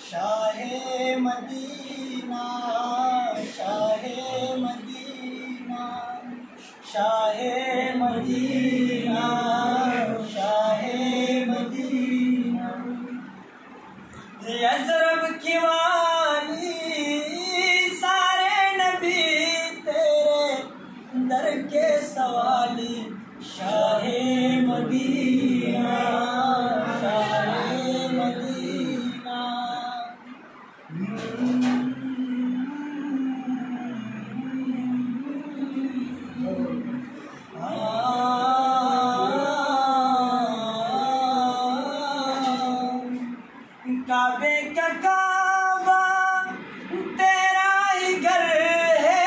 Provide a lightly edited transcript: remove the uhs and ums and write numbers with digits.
Shah Medina, Shah Medina, Shah Medina, Shah Medina, अजरब की वाली सारे नबी तेरे दर के सवाली। शाहे मदीना, शाहे मदीना, काबे का काबा तेरा ही घर है।